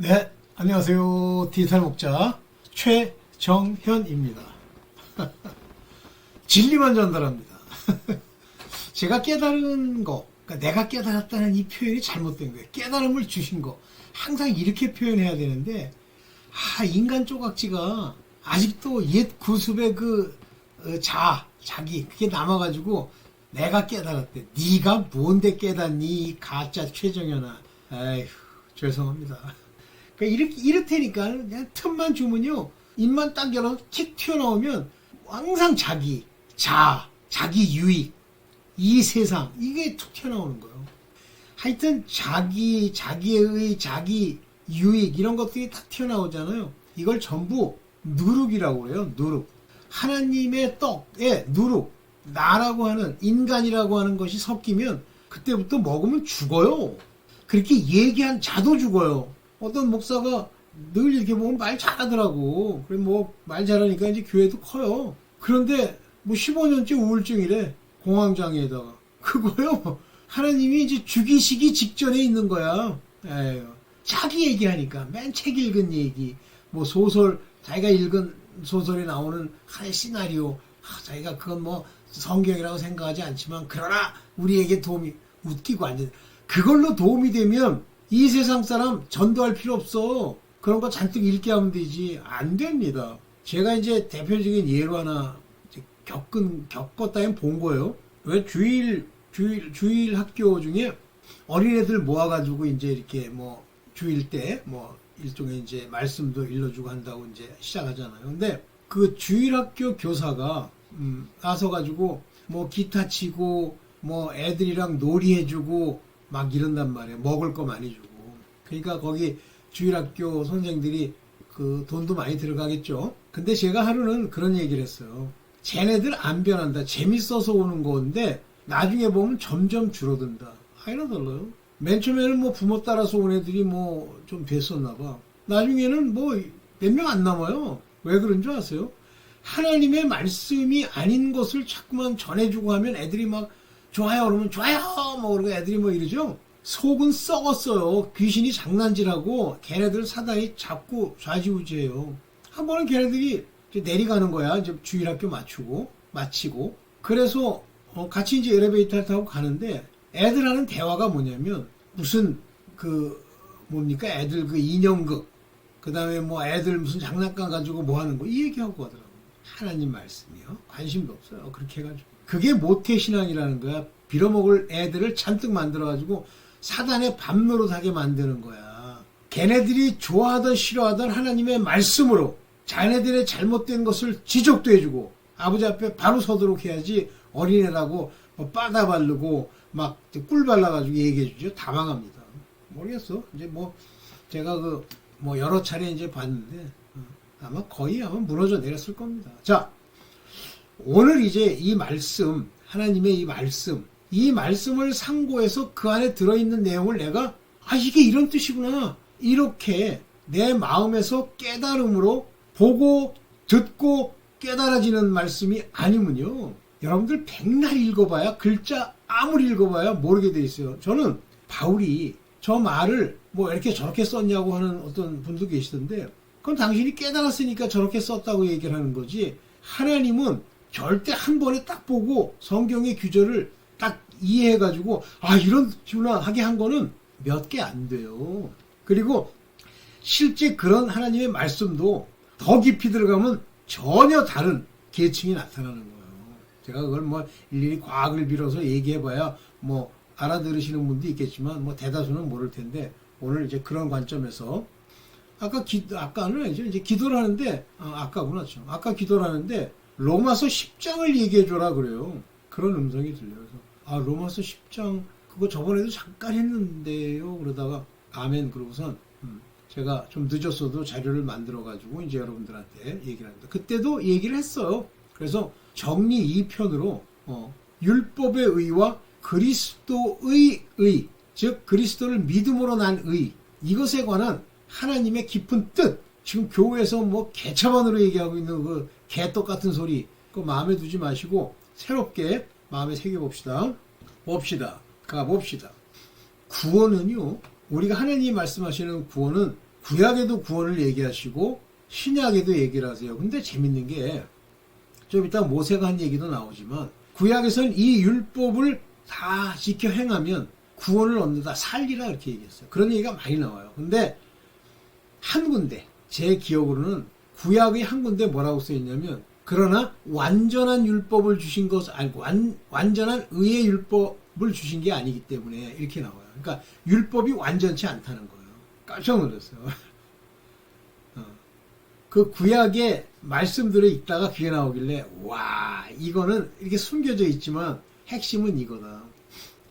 네, 안녕하세요. 디지털 목자 최정현입니다. 진리만 전달합니다. 제가 깨달은 거, 그러니까 내가 깨달았다는 이 표현이 잘못된 거예요. 깨달음을 주신 거, 항상 이렇게 표현해야 되는데, 인간 쪼각지가 아직도 옛 구습의 자기, 그게 남아가지고, 내가 깨달았대. 네가 뭔데 깨닫니? 이 가짜 최정현아. 아휴, 죄송합니다. 그러니까 이렇다니까 그냥 틈만 주면요, 입만 딱 열어서 틱 튀어나오면 항상 자기 유익, 이 세상, 이게 툭 튀어나오는 거예요. 하여튼 자기 유익 이런 것들이 딱 튀어나오잖아요. 이걸 전부 누룩이라고 그래요. 누룩. 하나님의 떡에 누룩, 나라고 하는, 인간이라고 하는 것이 섞이면 그때부터 먹으면 죽어요. 그렇게 얘기한 자도 죽어요. 어떤 목사가 늘 이렇게 보면 말 잘하더라고. 그래 말 잘하니까 이제 교회도 커요. 그런데 15년째 우울증이래. 공황장애에다가. 그거요. 하나님이 이제 죽이시기 직전에 있는 거야. 에휴. 자기 얘기하니까 맨 책 읽은 얘기, 소설, 자기가 읽은 소설에 나오는 하나의 시나리오, 자기가 그건 성경이라고 생각하지 않지만 그러나 우리에게 도움이, 웃기고 완전 그걸로 도움이 되면 이 세상 사람 전도할 필요 없어. 그런 거 잔뜩 읽게 하면 되지. 안 됩니다. 제가 이제 대표적인 예로 하나 겪었다면 본 거예요. 왜 주일 학교 중에 어린애들 모아가지고 이제 이렇게 주일 때 일종의 이제 말씀도 일러주고 한다고 이제 시작하잖아요. 근데 그 주일 학교 교사가 나서가지고 기타 치고 애들이랑 놀이해주고 막 이런단 말이에요. 먹을 거 많이 주고. 그러니까 거기 주일학교 선생들이 그 돈도 많이 들어가겠죠. 근데 제가 하루는 그런 얘기를 했어요. 쟤네들 안 변한다. 재밌어서 오는 건데 나중에 보면 점점 줄어든다. 이러더라고요. 맨 처음에는 부모 따라서 온 애들이 좀 됐었나 봐. 나중에는 몇 명 안 남아요. 왜 그런 줄 아세요? 하나님의 말씀이 아닌 것을 자꾸만 전해주고 하면 애들이 막 좋아요 그러면 좋아요 그러고 애들이 이러죠. 속은 썩었어요. 귀신이 장난질하고 걔네들 사단이 자꾸 좌지우지해요. 한 번은 걔네들이 이제 내려가는 거야. 이제 주일학교 마치고 그래서 같이 이제 엘리베이터 타고 가는데 애들 하는 대화가 뭐냐면 무슨 애들 인형극, 그 다음에 애들 무슨 장난감 가지고 하는 거 이 얘기하고 가더라고요. 하나님 말씀이요. 관심도 없어요. 그렇게 해가지고. 그게 모태신앙이라는 거야. 빌어먹을 애들을 잔뜩 만들어가지고 사단의 밥노릇하게 만드는 거야. 걔네들이 좋아하던 싫어하던 하나님의 말씀으로 자네들의 잘못된 것을 지적도 해주고 아버지 앞에 바로 서도록 해야지 어린애라고 빠다 바르고 막 꿀 발라가지고 얘기해주죠. 다 망합니다. 모르겠어. 이제 제가 여러 차례 이제 봤는데 아마 무너져 내렸을 겁니다. 자, 오늘 이제 이 말씀, 하나님의 이 말씀을 상고해서 그 안에 들어있는 내용을 내가 이게 이런 뜻이구나 이렇게 내 마음에서 깨달음으로 보고 듣고 깨달아지는 말씀이 아니면요, 여러분들 백날 읽어봐야, 글자 아무리 읽어봐야 모르게 돼 있어요. 저는 바울이 저 말을 이렇게 저렇게 썼냐고 하는 어떤 분도 계시던데, 그건 당신이 깨달았으니까 저렇게 썼다고 얘기를 하는 거지, 하나님은 절대 한 번에 딱 보고 성경의 규절을 딱 이해해가지고 이런 식으로 하게 한 거는 몇 개 안 돼요. 그리고 실제 그런 하나님의 말씀도 더 깊이 들어가면 전혀 다른 계층이 나타나는 거예요. 제가 그걸 일일이 과학을 빌어서 얘기해봐야 알아들으시는 분도 있겠지만 대다수는 모를 텐데, 오늘 이제 그런 관점에서 아까는 아니죠. 이제 기도를 하는데 아까구나. 아까 기도를 하는데 로마서 10장을 얘기해줘라 그래요. 그런 음성이 들려요. 그래서 로마서 10장 그거 저번에도 잠깐 했는데요. 그러다가 아멘 그러고선 제가 좀 늦었어도 자료를 만들어가지고 이제 여러분들한테 얘기를 합니다. 그때도 얘기를 했어요. 그래서 정리 2편으로 율법의 의와 그리스도의 의, 즉 그리스도를 믿음으로 난 의, 이것에 관한 하나님의 깊은 뜻, 지금 교회에서 개차반으로 얘기하고 있는 그 개떡 같은 소리, 그거 마음에 두지 마시고 새롭게 마음에 새겨봅시다. 가봅시다. 구원은요, 우리가 하나님이 말씀하시는 구원은 구약에도 구원을 얘기하시고 신약에도 얘기를 하세요. 근데 재밌는 게 좀 이따 모세가 한 얘기도 나오지만 구약에서는 이 율법을 다 지켜 행하면 구원을 얻는다. 살리라 이렇게 얘기했어요. 그런 얘기가 많이 나와요. 근데 한 군데 제 기억으로는 구약의 한 군데 뭐라고 써있냐면 그러나 완전한 율법을 주신 것 아니고 완전한 의의 율법을 주신 게 아니기 때문에 이렇게 나와요. 그러니까 율법이 완전치 않다는 거예요. 깜짝 놀랐어요. 그 구약의 말씀들을 읽다가 귀에 나오길래 와 이거는 이렇게 숨겨져 있지만 핵심은 이거다.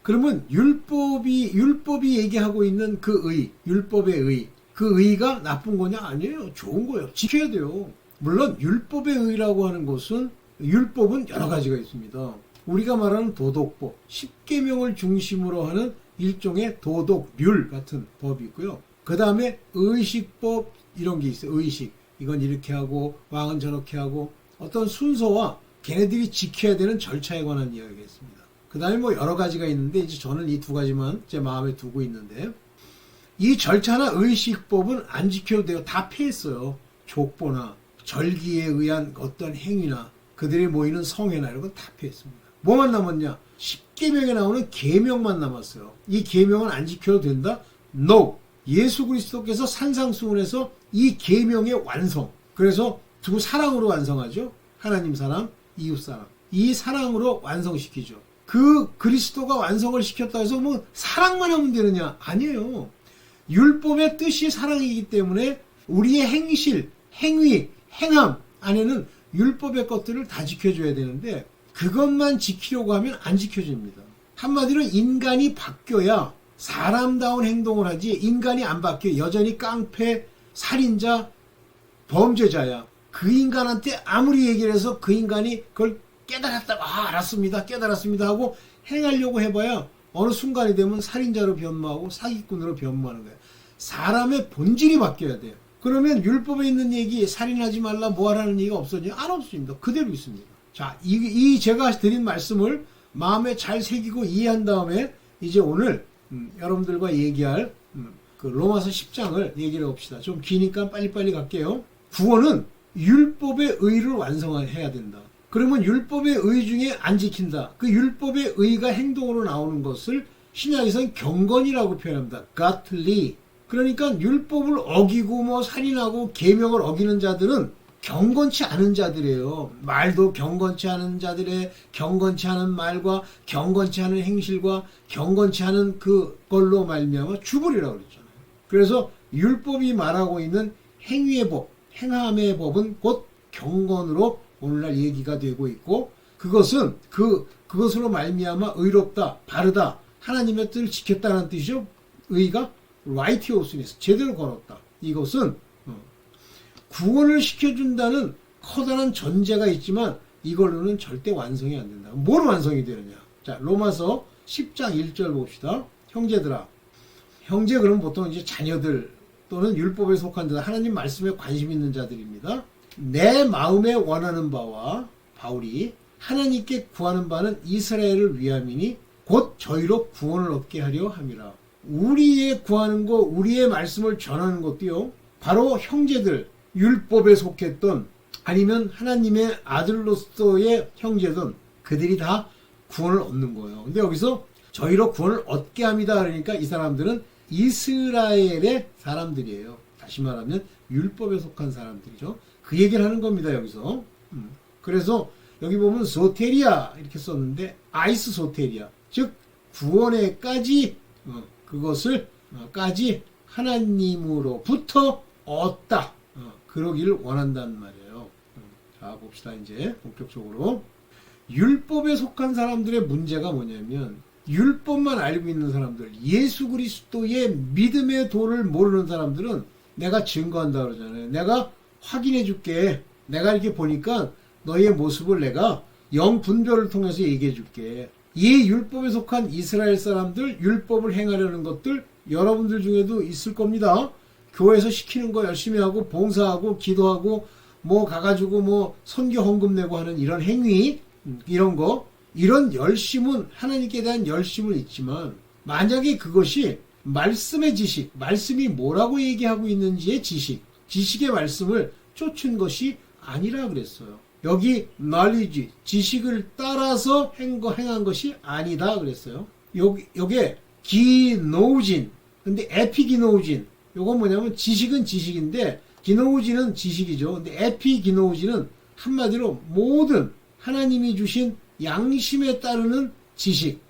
그러면 율법이 얘기하고 있는 그 의, 율법의 의, 그 의가 나쁜 거냐? 아니에요. 좋은 거예요. 지켜야 돼요. 물론 율법의 의라고 하는 것은 율법은 여러 가지가 있습니다. 우리가 말하는 도덕법, 십계명을 중심으로 하는 일종의 도덕률 같은 법이 있고요. 그 다음에 의식법 이런 게 있어요. 의식. 이건 이렇게 하고 왕은 저렇게 하고 어떤 순서와 걔네들이 지켜야 되는 절차에 관한 이야기가 있습니다. 그 다음에 뭐 여러 가지가 있는데 이제 저는 이 두 가지만 제 마음에 두고 있는데 이 절차나 의식법은 안 지켜도 돼요. 다 폐했어요. 족보나 절기에 의한 어떤 행위나 그들이 모이는 성회나 이런 건 다 폐했습니다. 뭐만 남았냐? 십계명에 나오는 계명만 남았어요. 이 계명은 안 지켜도 된다? No! 예수 그리스도께서 산상수훈에서 이 계명의 완성. 그래서 두 사랑으로 완성하죠. 하나님 사랑, 이웃 사랑. 이 사랑으로 완성시키죠. 그 그리스도가 완성을 시켰다 해서 뭐 사랑만 하면 되느냐? 아니에요. 율법의 뜻이 사랑이기 때문에 우리의 행실, 행위, 행함 안에는 율법의 것들을 다 지켜줘야 되는데 그것만 지키려고 하면 안 지켜집니다. 한마디로 인간이 바뀌어야 사람다운 행동을 하지 인간이 안 바뀌어 여전히 깡패, 살인자, 범죄자야. 그 인간한테 아무리 얘기를 해서 그 인간이 그걸 깨달았다. 알았습니다. 깨달았습니다 하고 행하려고 해봐야 어느 순간이 되면 살인자로 변모하고 사기꾼으로 변모하는 거야. 사람의 본질이 바뀌어야 돼요. 그러면 율법에 있는 얘기 살인하지 말라 뭐하라는 얘기가 없어지냐? 안 없습니다. 그대로 있습니다. 자, 이 제가 드린 말씀을 마음에 잘 새기고 이해한 다음에 이제 오늘 여러분들과 얘기할 그 로마서 10장을 얘기를 해봅시다. 좀 기니까 빨리빨리 갈게요. 구원은 율법의 의를 완성해야 된다. 그러면 율법의 의 중에 안 지킨다. 그 율법의 의가 행동으로 나오는 것을 신약에서는 경건이라고 표현합니다. godly. 그러니까 율법을 어기고 뭐 살인하고 계명을 어기는 자들은 경건치 않은 자들이에요. 말도 경건치 않은 자들의 경건치 않은 말과 경건치 않은 행실과 경건치 않은 그걸로 말미암아 죽으리라고 그랬잖아요. 그래서 율법이 말하고 있는 행위의 법, 행함의 법은 곧 경건으로 오늘날 얘기가 되고 있고 그것은 그것으로 말미암아 의롭다, 바르다, 하나님의 뜻을 지켰다는 뜻이죠. 의가 righteousness, 제대로 걸었다. 이것은 구원을 시켜준다는 커다란 전제가 있지만 이걸로는 절대 완성이 안 된다. 뭘 완성이 되느냐? 자, 로마서 10장 1절 봅시다. 형제들아. 형제 그러면 보통 이제 자녀들 또는 율법에 속한 자들, 하나님 말씀에 관심 있는 자들입니다. 내 마음에 원하는 바와 바울이 하나님께 구하는 바는 이스라엘을 위함이니 곧 저희로 구원을 얻게 하려 함이라. 우리의 구하는 거, 우리의 말씀을 전하는 것도요. 바로 형제들, 율법에 속했던 아니면 하나님의 아들로서의 형제든 그들이 다 구원을 얻는 거예요. 근데 여기서 저희로 구원을 얻게 합니다. 그러니까 이 사람들은 이스라엘의 사람들이에요. 다시 말하면 율법에 속한 사람들이죠. 그 얘기를 하는 겁니다. 여기서. 그래서 여기 보면 소테리아 이렇게 썼는데 아이스 소테리아 즉 구원에까지 그것을 까지 하나님으로부터 얻다. 그러기를 원한다는 말이에요. 자 봅시다. 이제 본격적으로 율법에 속한 사람들의 문제가 뭐냐면 율법만 알고 있는 사람들, 예수 그리스도의 믿음의 도를 모르는 사람들은 내가 증거한다 그러잖아요. 내가 확인해 줄게. 내가 이렇게 보니까 너희의 모습을 내가 영 분별을 통해서 얘기해 줄게. 이 율법에 속한 이스라엘 사람들, 율법을 행하려는 것들 여러분들 중에도 있을 겁니다. 교회에서 시키는 거 열심히 하고 봉사하고 기도하고 뭐 가가지고 뭐 선교 헌금 내고 하는 이런 행위 이런 거 이런 열심은 하나님께 대한 열심은 있지만 만약에 그것이 말씀의 지식, 말씀이 뭐라고 얘기하고 있는지의 지식의 말씀을 쫓은 것이 아니라 그랬어요. 여기 knowledge, 지식을 따라서 행한 것이 아니다 그랬어요. 요게 기노우진, 근데 에피기노우진, 요건 뭐냐면 지식은 지식인데 기노우진은 지식이죠. 근데 에피기노우진은 한마디로 모든 하나님이 주신 양심에 따르는 지식.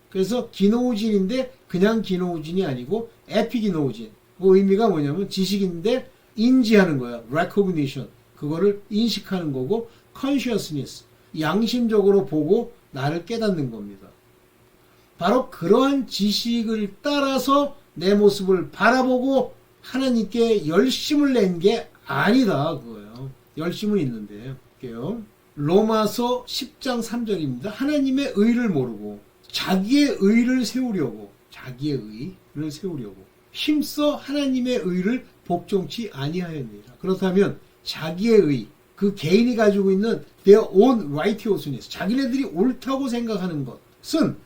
그래서 기노우진인데 그냥 기노우진이 아니고 에피기노우진. 그 의미가 뭐냐면 지식인데 인지하는 거야. recognition. 그거를 인식하는 거고 consciousness. 양심적으로 보고 나를 깨닫는 겁니다. 바로 그러한 지식을 따라서 내 모습을 바라보고 하나님께 열심을 낸 게 아니다 그거예요. 열심은 있는데 볼게요. 로마서 10장 3절입니다. 하나님의 의를 모르고 자기의 의를 세우려고 힘써 하나님의 의를 복종치 아니하였느니라. 그렇다면 자기의 의, 그 개인이 가지고 있는 their own righteousness, 자기네들이 옳다고 생각하는 것은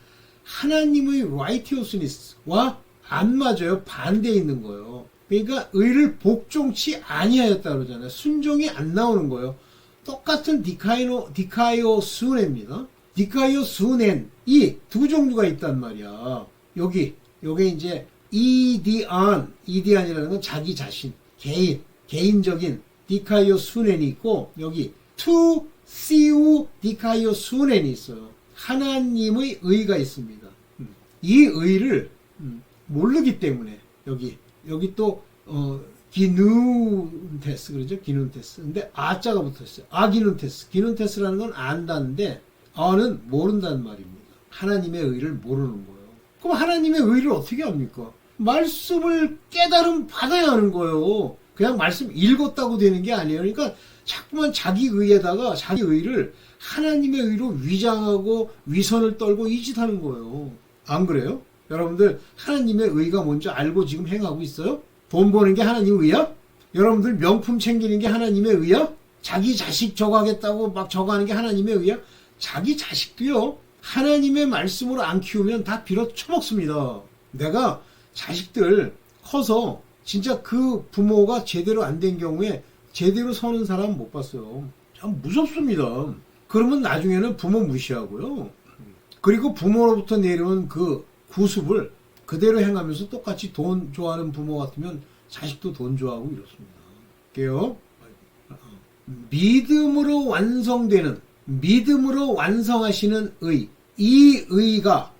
하나님의 righteousness와 안 맞아요. 반대에 있는 거예요. 그러니까 의를 복종치 아니하였다 그러잖아요. 순종이 안 나오는 거예요. 똑같은 디카이오 수넨입니다. 디카이오 수넨, 이 두 종류가 있단 말이야. 요게 이제 이디안이라는 건 자기 자신, 개인적인 디카이오 수넨이 있고, 여기 투 시우 디카이오 수넨이 있어요. 하나님의 의가 있습니다. 이 의를 모르기 때문에 여기 또 기눈테스 그러죠. 기눈테스. 근데 아자가 붙었어요. 아기눈테스. 기눈테스라는 건 안다는데 아는 모른다는 말입니다. 하나님의 의를 모르는 거예요. 그럼 하나님의 의를 어떻게 합니까? 말씀을 깨달음 받아야 하는 거예요. 그냥 말씀 읽었다고 되는 게 아니에요. 그러니까 자꾸만 자기 의에다가 자기 의를 하나님의 의로 위장하고 위선을 떨고 이 짓 하는 거예요. 안 그래요? 여러분들 하나님의 의가 뭔지 알고 지금 행하고 있어요? 돈 버는 게 하나님의 의야? 여러분들 명품 챙기는 게 하나님의 의야? 자기 자식 저거 하겠다고 막 저거 하는 게 하나님의 의야? 자기 자식도요, 하나님의 말씀으로 안 키우면 다 빌어 처먹습니다. 내가 자식들 커서 진짜 그 부모가 제대로 안 된 경우에 제대로 서는 사람 못 봤어요. 참 무섭습니다. 그러면 나중에는 부모 무시하고요. 그리고 부모로부터 내려온 그 구습을 그대로 행하면서 똑같이 돈 좋아하는 부모 같으면 자식도 돈 좋아하고 이렇습니다. 볼게요. 믿음으로 완성하시는 의. 이 의가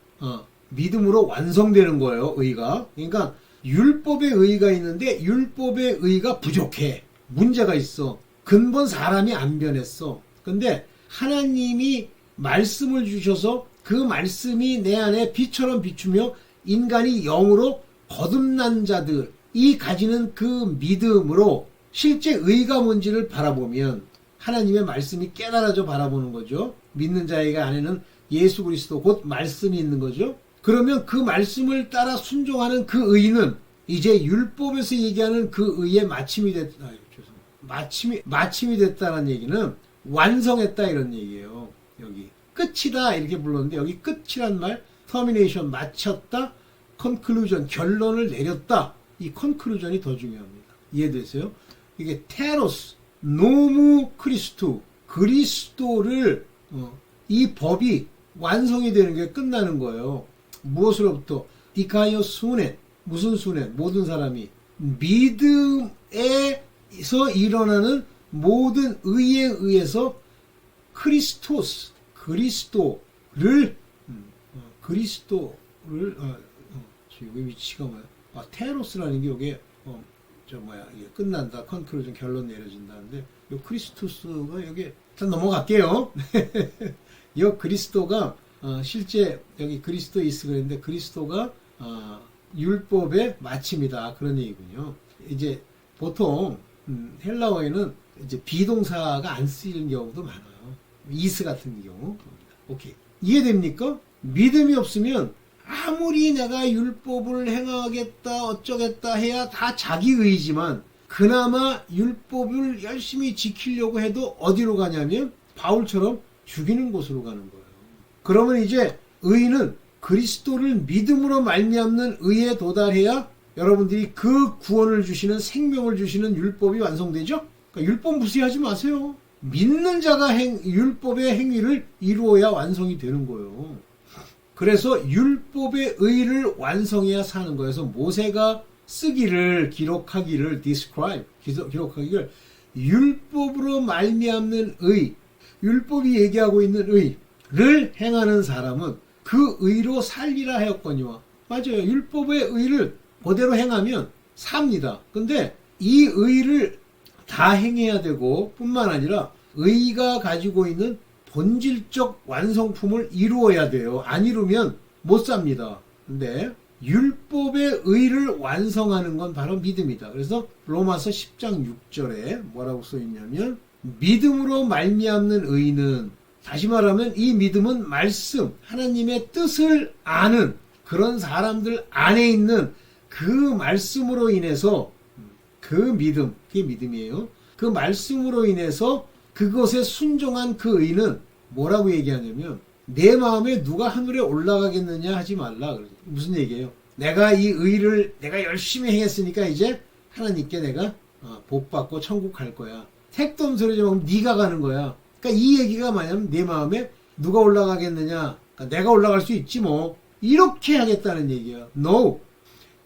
믿음으로 완성되는 거예요. 의가. 그러니까 율법의 의가 있는데 율법의 의가 부족해. 문제가 있어. 근본 사람이 안 변했어. 근데 하나님이 말씀을 주셔서 그 말씀이 내 안에 빛처럼 비추며 인간이 영으로 거듭난 자들이 가지는 그 믿음으로 실제 의가 뭔지를 바라보면 하나님의 말씀이 깨달아져 바라보는 거죠. 믿는 자에게 안에는 예수 그리스도 곧 말씀이 있는 거죠. 그러면 그 말씀을 따라 순종하는 그 의는 이제 율법에서 얘기하는 그 의의 마침이 됐다. 마침이 됐다는 얘기는 완성했다 이런 얘기예요. 여기 끝이다 이렇게 불렀는데 여기 끝이란 말 termination 마쳤다, conclusion 결론을 내렸다. 이 conclusion이 더 중요합니다. 이해되세요? 이게 테로스 노무 크리스토 그리스도를 이 법이 완성이 되는 게 끝나는 거예요. 무엇으로부터? 디카이오 수넷 무슨 수넷? 모든 사람이 믿음에서 일어나는 모든 의에 의해서 그리스도를 여기 위치가 뭐야? 테로스라는 게 이게 이게 끝난다. 컨클루전 결론 내려진다는데 요 크리스토스가 여기 일단 넘어갈게요. 이 그리스도가 실제 여기 그리스도이스 그랬는데 그리스도가 율법의 마침이다 그런 얘기군요. 이제 보통 헬라어에는 이제 비동사가 안 쓰이는 경우도 많아요. 이스 같은 경우. 오케이. 이해됩니까? 믿음이 없으면 아무리 내가 율법을 행하겠다 어쩌겠다 해야 다 자기 의지만 그나마 율법을 열심히 지키려고 해도 어디로 가냐면 바울처럼 죽이는 곳으로 가는 거예요. 그러면 이제 의는 그리스도를 믿음으로 말미암는 의에 도달해야 여러분들이 그 구원을 주시는 생명을 주시는 율법이 완성되죠. 그러니까 율법 무시하지 마세요. 믿는 자가 율법의 행위를 이루어야 완성이 되는 거예요. 그래서 율법의 의를 완성해야 사는 거예요. 그래서 모세가 쓰기를 기록하기를 describe 기록하기를 율법으로 말미암는 의, 율법이 얘기하고 있는 의를 행하는 사람은 그 의로 살리라 하였거니와. 맞아요. 율법의 의를 그대로 행하면 삽니다. 근데 이 의를 다 행해야 되고 뿐만 아니라 의가 가지고 있는 본질적 완성품을 이루어야 돼요. 안 이루면 못 삽니다. 근데 율법의 의를 완성하는 건 바로 믿음이다. 그래서 로마서 10장 6절에 뭐라고 써있냐면 믿음으로 말미암는 의는, 다시 말하면 이 믿음은 말씀, 하나님의 뜻을 아는 그런 사람들 안에 있는 그 말씀으로 인해서, 그 믿음, 그게 믿음이에요. 그 말씀으로 인해서 그것에 순종한 그 의는 뭐라고 얘기하냐면 내 마음에 누가 하늘에 올라가겠느냐 하지 말라. 무슨 얘기예요? 내가 이 의를 내가 열심히 행했으니까 이제 하나님께 내가 복 받고 천국 갈 거야. 택도 없는 소리지 마. 네가 가는 거야. 그러니까 이 얘기가 뭐냐면 내 마음에 누가 올라가겠느냐. 그러니까 내가 올라갈 수 있지 뭐. 이렇게 하겠다는 얘기야. No.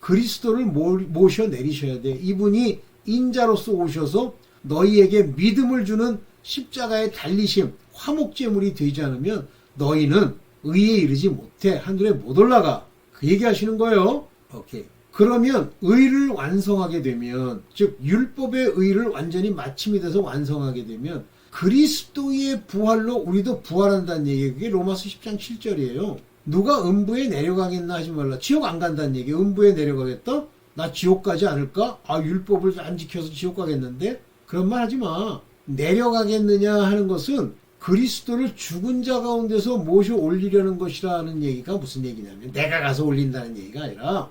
그리스도를 모셔 내리셔야 돼. 이분이 인자로서 오셔서 너희에게 믿음을 주는 십자가의 달리심, 화목제물이 되지 않으면 너희는 의에 이르지 못해. 하늘에 못 올라가. 그 얘기 하시는 거예요. 오케이. 그러면 의를 완성하게 되면, 즉 율법의 의를 완전히 마침이 돼서 완성하게 되면 그리스도의 부활로 우리도 부활한다는 얘기예요. 그게 로마서 10장 7절이에요. 누가 음부에 내려가겠나 하지 말라. 지옥 안 간다는 얘기예요. 음부에 내려가겠다? 나 지옥 가지 않을까? 율법을 안 지켜서 지옥 가겠는데? 그런 말 하지 마. 내려가겠느냐 하는 것은 그리스도를 죽은 자 가운데서 모셔 올리려는 것이라는 얘기가 무슨 얘기냐면 내가 가서 올린다는 얘기가 아니라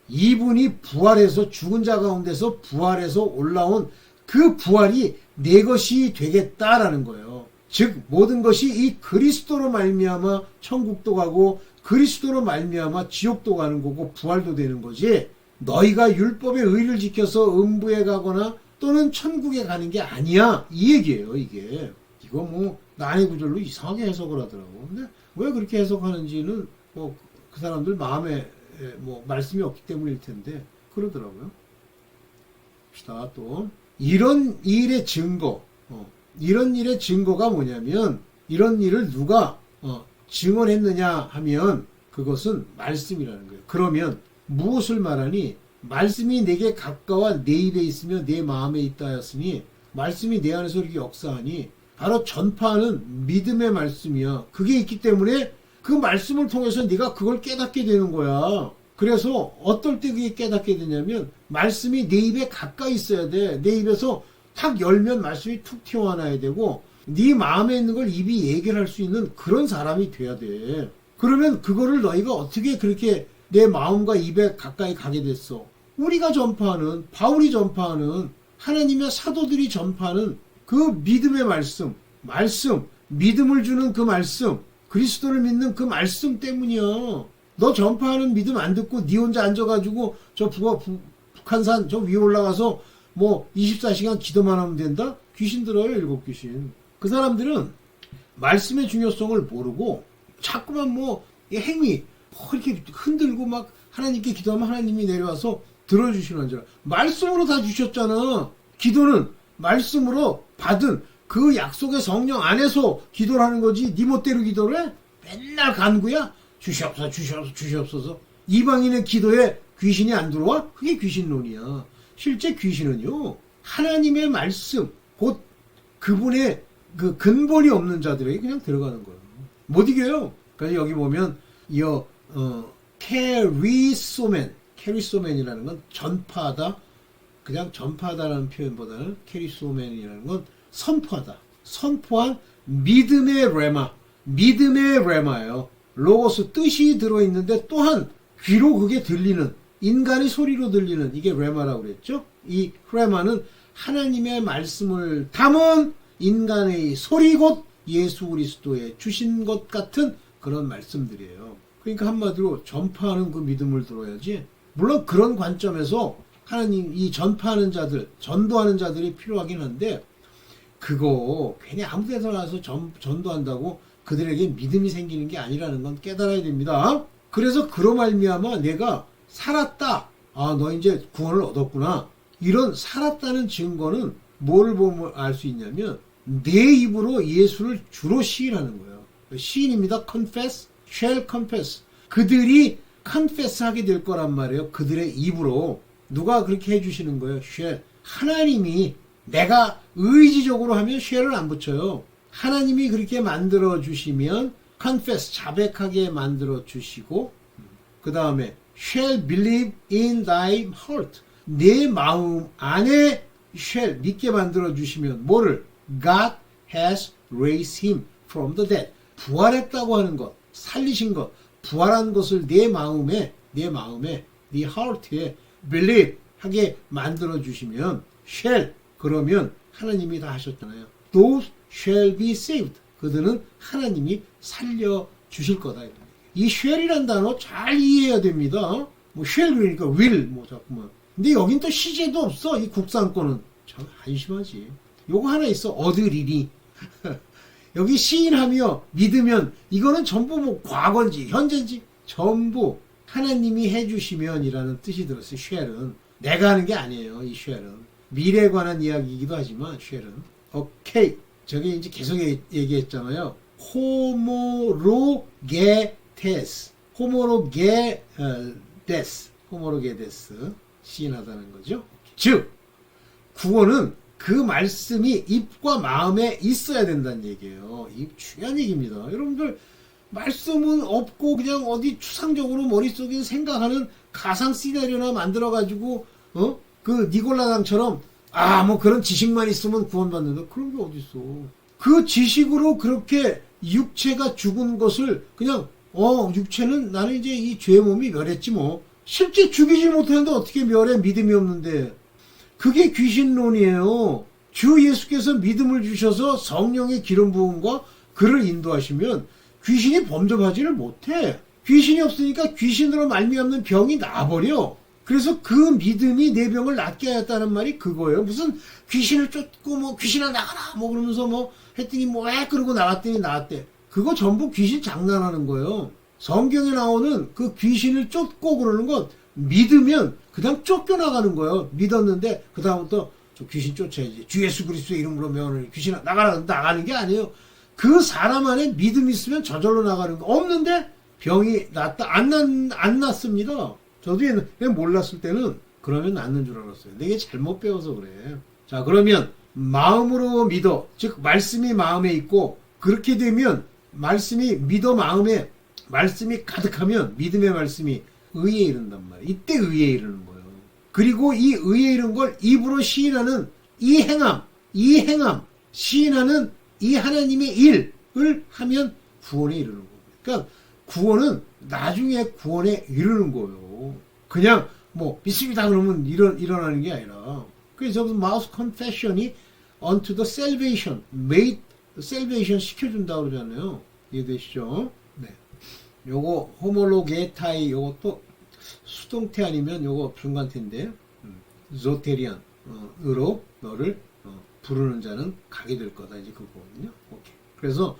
이분이 부활해서 죽은 자 가운데서 부활해서 올라온 그 부활이 내 것이 되겠다라는 거예요. 즉 모든 것이 이 그리스도로 말미암아 천국도 가고 그리스도로 말미암아 지옥도 가는 거고 부활도 되는 거지, 너희가 율법의 의를 지켜서 음부에 가거나 또는 천국에 가는 게 아니야, 이 얘기예요. 이거 뭐 난해 구절로 이상하게 해석을 하더라고. 근데 왜 그렇게 해석하는지는 뭐 그 사람들 마음에 뭐 말씀이 없기 때문일 텐데 그러더라고요. 봅시다. 또 이런 일의 증거, 이런 일의 증거가 뭐냐면 이런 일을 누가 증언했느냐 하면 그것은 말씀이라는 거예요. 그러면 무엇을 말하니? 말씀이 내게 가까워 내 입에 있으며 내 마음에 있다 하였으니 말씀이 내 안에서 이렇게 역사하니 바로 전파하는 믿음의 말씀이야. 그게 있기 때문에 그 말씀을 통해서 네가 그걸 깨닫게 되는 거야. 그래서 어떨 때 그게 깨닫게 되냐면 말씀이 내 입에 가까이 있어야 돼. 내 입에서 탁 열면 말씀이 툭 튀어나와야 되고 네 마음에 있는 걸 입이 얘기를 할 수 있는 그런 사람이 돼야 돼. 그러면 그거를 너희가 어떻게 그렇게 내 마음과 입에 가까이 가게 됐어? 우리가 전파하는, 바울이 전파하는, 하나님의 사도들이 전파하는 그 믿음의 말씀, 믿음을 주는 그 말씀, 그리스도를 믿는 그 말씀 때문이야. 너 전파하는 믿음 안 듣고 네 혼자 앉아가지고 저 북한산 저 위에 올라가서 뭐 24시간 기도만 하면 된다? 귀신 들어요, 7귀신. 그 사람들은 말씀의 중요성을 모르고 자꾸만 뭐 행위 이렇게 흔들고 막 하나님께 기도하면 하나님이 내려와서 들어주시는 줄 알아. 말씀으로 다 주셨잖아. 기도는 말씀으로 받은 그 약속의 성령 안에서 기도를 하는 거지. 네 멋대로 기도를 해? 맨날 간구야. 주시옵소서. 이방인의 기도에 귀신이 안 들어와? 그게 귀신론이야. 실제 귀신은요, 하나님의 말씀, 곧 그분의 그 근본이 없는 자들에게 그냥 들어가는 거예요. 못 이겨요. 그래서 여기 보면 캐리소맨이라는 건 전파하다. 그냥 전파하다라는 표현보다는 캐리소맨이라는 건 선포하다. 선포한 믿음의 레마예요. 로고스 뜻이 들어있는데 또한 귀로 그게 들리는, 인간의 소리로 들리는, 이게 레마라고 그랬죠. 이 레마는 하나님의 말씀을 담은 인간의 소리, 곧 예수 그리스도의 주신 것 같은 그런 말씀들이에요. 그러니까 한마디로 전파하는 그 믿음을 들어야지. 물론 그런 관점에서 하나님 이 전파하는 자들, 전도하는 자들이 필요하긴 한데 그거 괜히 아무 데서 나서 전도한다고 그들에게 믿음이 생기는 게 아니라는 건 깨달아야 됩니다. 그래서 그로 말미암아 내가 살았다. 아, 너 이제 구원을 얻었구나. 이런 살았다는 증거는 뭐를 보면 알 수 있냐면 내 입으로 예수를 주로 시인하는 거예요. 시인입니다. confess, shall confess. 그들이 confess 하게 될 거란 말이에요. 그들의 입으로. 누가 그렇게 해주시는 거예요? shall. 하나님이 내가 의지적으로 하면 shall을 안 붙여요. 하나님이 그렇게 만들어 주시면 confess, 자백하게 만들어 주시고 그 다음에 shall believe in thy heart. 내 마음 안에 shall 믿게 만들어 주시면 뭐를? God has raised him from the dead. 부활했다고 하는 것, 살리신 것, 부활한 것을 내 마음에, 네 heart에 believe 하게 만들어 주시면 shall 그러면 하나님이 다 하셨잖아요. Those shall be saved. 그들은 하나님이 살려 주실 거다. 이 shall이란 단어 잘 이해해야 됩니다. 뭐 shall 그러니까 will 뭐 자꾸만. 근데 여긴 또 시제도 없어. 이 국산권은 참 한심하지. 요거 하나 있어. 얻으리니. 여기 시인하며 믿으면 이거는 전부 뭐 과거인지 현재인지 전부 하나님이 해주시면이라는 뜻이 들었어요. shall은 내가 하는 게 아니에요. 이 shall은 미래에 관한 이야기이기도 하지만 shall은 오케이. 저게 이제 계속 얘기했잖아요. 호모로게테스, 호모로게데스 시인하다는 거죠. 즉 구원은 그 말씀이 입과 마음에 있어야 된다는 얘기예요. 이 중요한 얘기입니다. 여러분들 말씀은 없고 그냥 어디 추상적으로 머릿속에 생각하는 가상 시나리오나 만들어가지고 그 니골라당처럼 뭐 그런 지식만 있으면 구원받는다. 그런 게 어딨어. 그 지식으로 그렇게 육체가 죽은 것을 그냥 육체는 나는 이제 이 죄의 몸이 멸했지 뭐. 실제 죽이지 못하는데 어떻게 멸해? 믿음이 없는데. 그게 귀신론이에요. 주 예수께서 믿음을 주셔서 성령의 기름 부음과 그를 인도하시면 귀신이 범접하지를 못해. 귀신이 없으니까 귀신으로 말미암는 병이 나아버려. 그래서 그 믿음이 내 병을 낫게 하였다는 말이 그거예요. 무슨 귀신을 쫓고 뭐 귀신아 나가라 뭐 그러면서 뭐 했더니 뭐 왜 그러고 나갔더니 나았대. 그거 전부 귀신 장난하는 거예요. 성경에 나오는 그 귀신을 쫓고 그러는 건 믿으면 그냥 쫓겨나가는 거예요. 믿었는데 그 다음부터 저 귀신 쫓아야지. 주 예수 그리스도의 이름으로 명하노니 귀신아 나가는 게 아니에요. 그 사람 안에 믿음이 있으면 저절로 나가는 거. 없는데 병이 낫다. 안 낫습니다. 저도 옛날에 몰랐을 때는 그러면 낫는 줄 알았어요. 내게 잘못 배워서 그래. 자, 그러면 마음으로 믿어. 즉 말씀이 마음에 있고 그렇게 되면 말씀이 믿어 마음에 말씀이 가득하면 믿음의 말씀이 의에 이른단 말이에요. 이때 의에 이르는 거예요. 그리고 이 의에 이른 걸 입으로 시인하는 이 행함 시인하는 이 하나님의 일을 하면 구원에 이르는 거예요. 그러니까 구원은 나중에 구원에 이르는 거예요. 그냥 뭐 믿습니다 그러면 일어나는 게 아니라. 그래서 mouth confession이 unto the salvation, made salvation 시켜준다고 그러잖아요. 이해되시죠? 네. 요거 호모로게타이 요것도 수동태 아니면 요거 중간태인데 조테리안으로 너를 부르는 자는 가게 될 거다 이제 그거거든요. 오케이. 그래서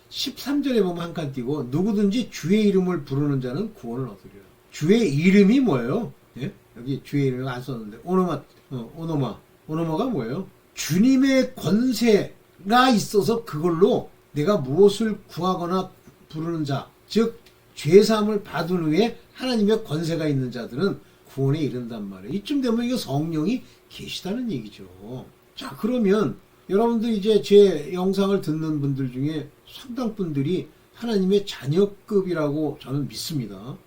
13절에 보면 한 칸 띄고 누구든지 주의 이름을 부르는 자는 구원을 얻으리라. 주의 이름이 뭐예요? 예? 여기 주의 이름을 안 썼는데 오노마가 뭐예요? 주님의 권세가 있어서 그걸로 내가 무엇을 구하거나 부르는 자, 즉 죄사함을 받은 후에 하나님의 권세가 있는 자들은 구원에 이른단 말이에요. 이쯤 되면 이거 성령이 계시다는 얘기죠. 자, 그러면 여러분들 이제 제 영상을 듣는 분들 중에 상당 분들이 하나님의 자녀급이라고 저는 믿습니다.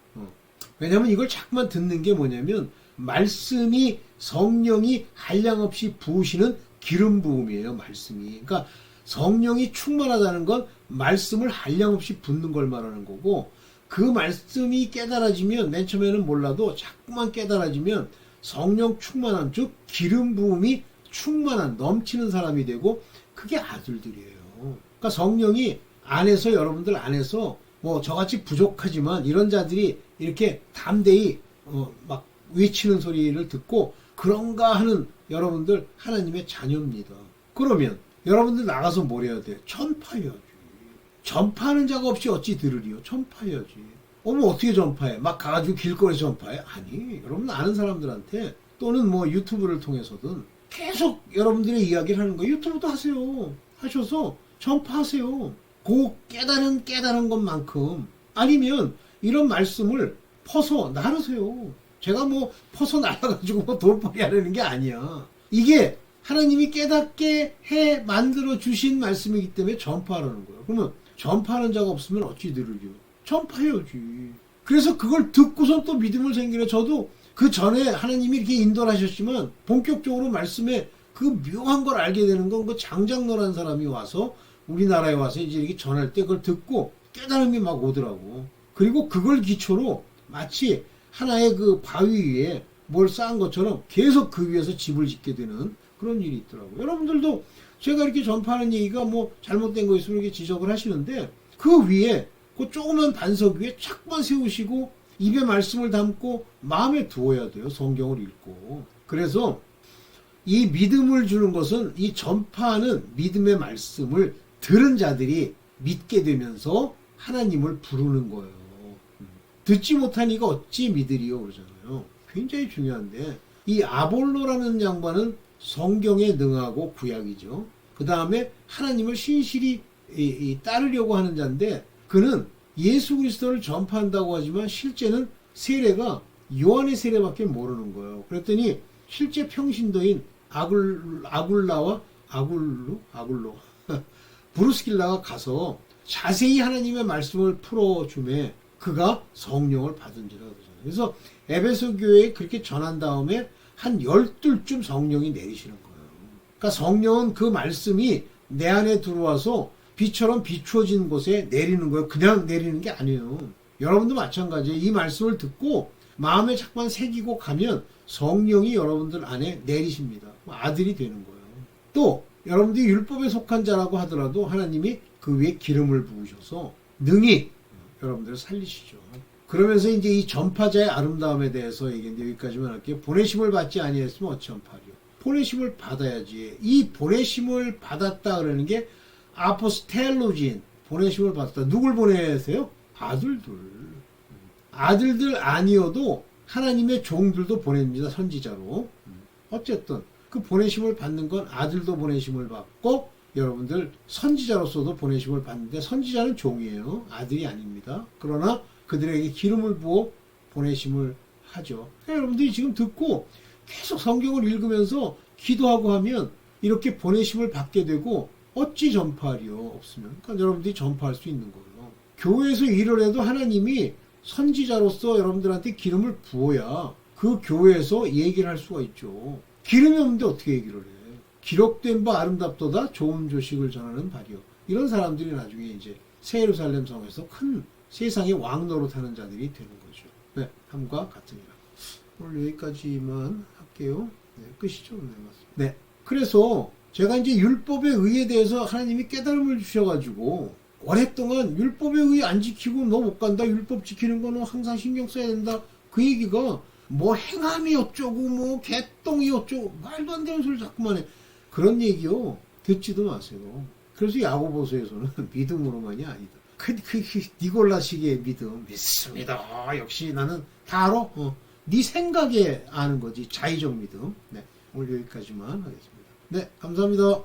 왜냐하면 이걸 자꾸만 듣는 게 뭐냐면 말씀이 성령이 한량없이 부으시는 기름 부음이에요. 말씀이. 그러니까 성령이 충만하다는 건 말씀을 한량없이 붓는 걸 말하는 거고 그 말씀이 깨달아지면 맨 처음에는 몰라도 자꾸만 깨달아지면 성령 충만함 즉 기름 부음이 충만한 넘치는 사람이 되고 그게 아들들이에요. 그러니까 성령이 안에서 여러분들 안에서 뭐 저같이 부족하지만 이런 자들이 이렇게 담대히 막 외치는 소리를 듣고 그런가 하는 여러분들 하나님의 자녀입니다. 그러면 여러분들 나가서 뭘 해야 돼? 전파해야지. 전파하는 자가 없이 어찌 들으리요? 전파해야지. 어머 어떻게 전파해? 막 가가지고 길거리에서 전파해? 아니, 여러분 아는 사람들한테 또는 뭐 유튜브를 통해서든 계속 여러분들의 이야기를 하는 거예요. 유튜브도 하세요. 하셔서 전파하세요. 그 깨달은 것만큼. 아니면 이런 말씀을 퍼서 나누세요. 제가 뭐 퍼서 나눠가지고 뭐 돈벌이 하려는 게 아니야. 이게 하나님이 깨닫게 해 만들어 주신 말씀이기 때문에 전파하라는 거예요. 그러면 전파하는 자가 없으면 어찌 들으리요? 전파해야지. 그래서 그걸 듣고선 또 믿음을 생기네. 저도 그 전에 하나님이 이렇게 인도를 하셨지만 본격적으로 말씀에 그 묘한 걸 알게 되는 건 그 장장로라는 사람이 와서 우리나라에 와서 이제 이렇게 전할 때 그걸 듣고 깨달음이 막 오더라고. 그리고 그걸 기초로 마치 하나의 그 바위 위에 뭘 쌓은 것처럼 계속 그 위에서 집을 짓게 되는 그런 일이 있더라고요. 여러분들도 제가 이렇게 전파하는 얘기가 뭐 잘못된 거 있으면 이렇게 지적을 하시는데 그 위에 그 조그만 반석 위에 착만 세우시고 입에 말씀을 담고 마음에 두어야 돼요. 성경을 읽고. 그래서 이 믿음을 주는 것은 이 전파하는 믿음의 말씀을 들은 자들이 믿게 되면서 하나님을 부르는 거예요. 듣지 못한 이가 어찌 믿으리요 그러잖아요. 굉장히 중요한데 이 아볼로라는 양반은 성경에 능하고 구약이죠. 그 다음에 하나님을 신실히 따르려고 하는 자인데 그는 예수 그리스도를 전파한다고 하지만 실제는 세례가 요한의 세례밖에 모르는 거예요. 그랬더니 실제 평신도인 아굴로 브루스길라가 가서 자세히 하나님의 말씀을 풀어주매 그가 성령을 받은지라 그러잖아요. 그래서 에베소 교회에 그렇게 전한 다음에 한 12쯤 성령이 내리시는 거예요. 그러니까 성령은 그 말씀이 내 안에 들어와서 비처럼 비추어진 곳에 내리는 거예요. 그냥 내리는 게 아니에요. 여러분도 마찬가지예요. 이 말씀을 듣고 마음에 잠깐 새기고 가면 성령이 여러분들 안에 내리십니다. 아들이 되는 거예요. 또 여러분들이 율법에 속한 자라고 하더라도 하나님이 그 위에 기름을 부으셔서 능히 여러분들을 살리시죠. 그러면서 이제 이 전파자의 아름다움에 대해서 얘기했는데 여기까지만 할게요. 보내심을 받지 아니했으면 어찌 전파리요. 보내심을 받아야지. 이 보내심을 받았다 그러는 게 아포스텔로진, 보내심을 받았다. 누굴 보내세요? 아들들. 아들들 아니어도 하나님의 종들도 보냅니다. 선지자로. 어쨌든 그 보내심을 받는 건 아들도 보내심을 받고 여러분들 선지자로서도 보내심을 받는데 선지자는 종이에요. 아들이 아닙니다. 그러나 그들에게 기름을 부어 보내심을 하죠. 그러니까 여러분들이 지금 듣고 계속 성경을 읽으면서 기도하고 하면 이렇게 보내심을 받게 되고 어찌 전파하리요? 없으면. 그러니까 여러분들이 전파할 수 있는 거예요. 교회에서 일을 해도 하나님이 선지자로서 여러분들한테 기름을 부어야 그 교회에서 얘기를 할 수가 있죠. 기름이 없는데 어떻게 얘기를 해? 기록된 바 아름답도다 좋은 조식을 전하는 발이요. 이런 사람들이 나중에 이제 새 예루살렘 성에서 큰 세상의 왕 노릇하는 자들이 되는 거죠. 네, 함과 같으니라. 오늘 여기까지만 할게요. 네, 끝이죠. 네, 맞습니다. 네, 그래서 제가 이제 율법의 의에 대해서 하나님이 깨달음을 주셔가지고 오랫동안 율법의 의 안 지키고 너 못 간다. 율법 지키는 거는 항상 신경 써야 된다. 그 얘기가 뭐 행함이 어쩌고 뭐 개똥이 어쩌고 말도 안 되는 소리 자꾸만 해. 그런 얘기요. 듣지도 마세요. 그래서 야고보서에서는 믿음으로만이 아니다. 니골라식의 믿음 믿습니다. 역시 나는 다 알아. 네 생각에 아는 거지. 자의적 믿음. 네, 오늘 여기까지만 하겠습니다. 네, 감사합니다.